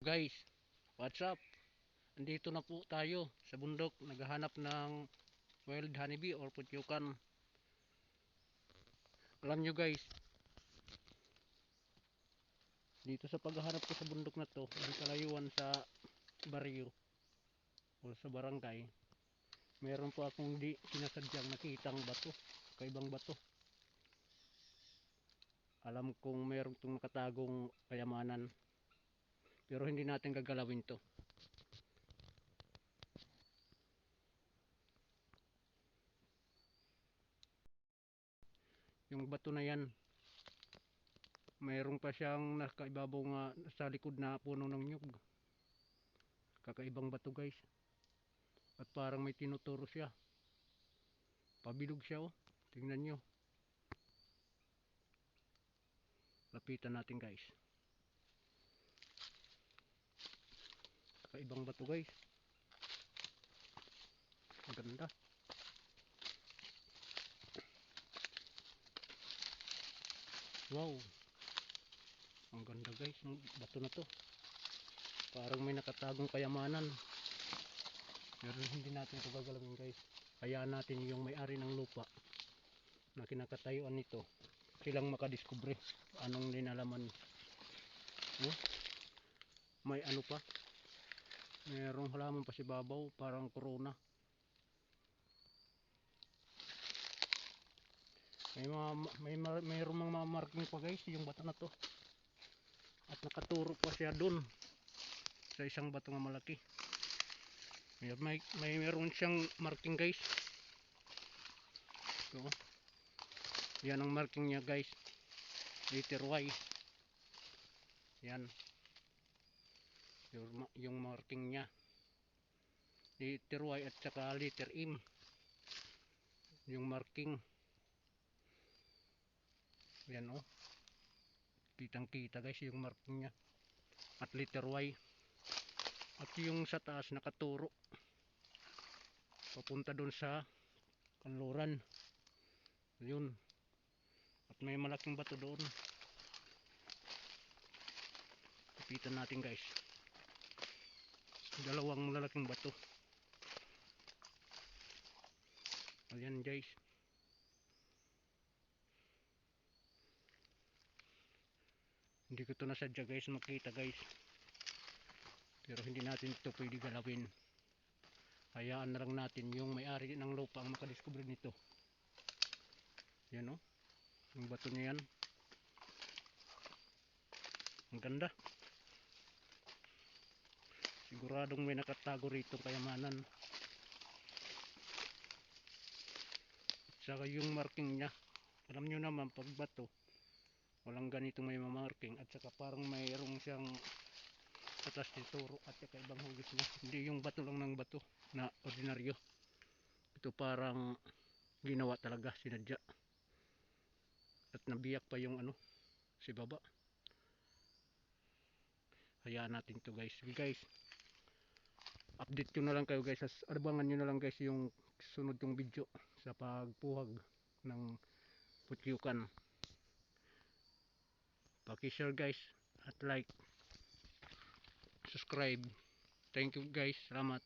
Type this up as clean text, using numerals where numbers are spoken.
Guys, what's up? Andito na po tayo sa bundok, naghahanap ng wild honeybee or putyukan. Alam nyo guys, dito sa paghahanap ko sa bundok na to, hindi kalayuan sa baryo o sa barangay, meron po akong di sinasadyang nakitang bato, kaibang bato. Alam kong meron itong nakatagong kayamanan, pero hindi natin gagalawin to. Yung bato na yan, mayroon pa siyang nakaibabaw nga sa likod na puno ng nyug. Kakaibang bato guys. At parang may tinuturo siya. Pabilog siya oh. Tingnan nyo. Lapitan natin guys. Kakaibang bato guys. Ang ganda. Wow. Ang ganda guys ng bato na to. Parang may nakatagong kayamanan. Pero hindi natin ito gagalawin guys. Hayaan natin yung may-ari ng lupa na kinakatayuan nito. Silang makadiskubre anong linalaman. May ano pa. Mayroong halaman pa si babaw. Parang corona. Mayroong mga marking pa guys yung bato na to. At nakaturo pa siya dun sa isang bato nga malaki. Mayroon siyang marking guys. So, yan ang marking niya guys. Letter Y. Yan. Yung marking niya. Letter Y at saka letter M. Yung marking. Yan oh. Kitang kita guys yung marking niya. At letter Y. At yung sa taas nakaturo. Papunta dun sa kanluran. Yun. At may malaking bato doon. Kapitan natin guys. Dalawang lalaking bato. Ayan guys. Hindi ko ito nasadya guys makita guys. Pero hindi natin ito pwede galawin. Hayaan na lang natin yung may-ari ng lupa ang makadiscover nito. Yan o. Yung bato niya yan. Ang ganda. Siguradong may nakatago rito kayamanan. Saka yung marking niya. Alam nyo naman pag bato, walang ganitong may marking. At saka parang mayroong siyang atas turo at saka ibang hugis niya. Hindi yung bato lang ng bato na ordinaryo. Ito parang ginawa talaga, sinadya. At nabiyak pa yung ano, si baba. Hayaan natin to guys. Okay guys, update ko na lang kayo guys. Abangan nyo na lang guys yung sunod yung video sa pagpuhag ng putyukan. Paki-share guys at like, subscribe. Thank you guys, salamat.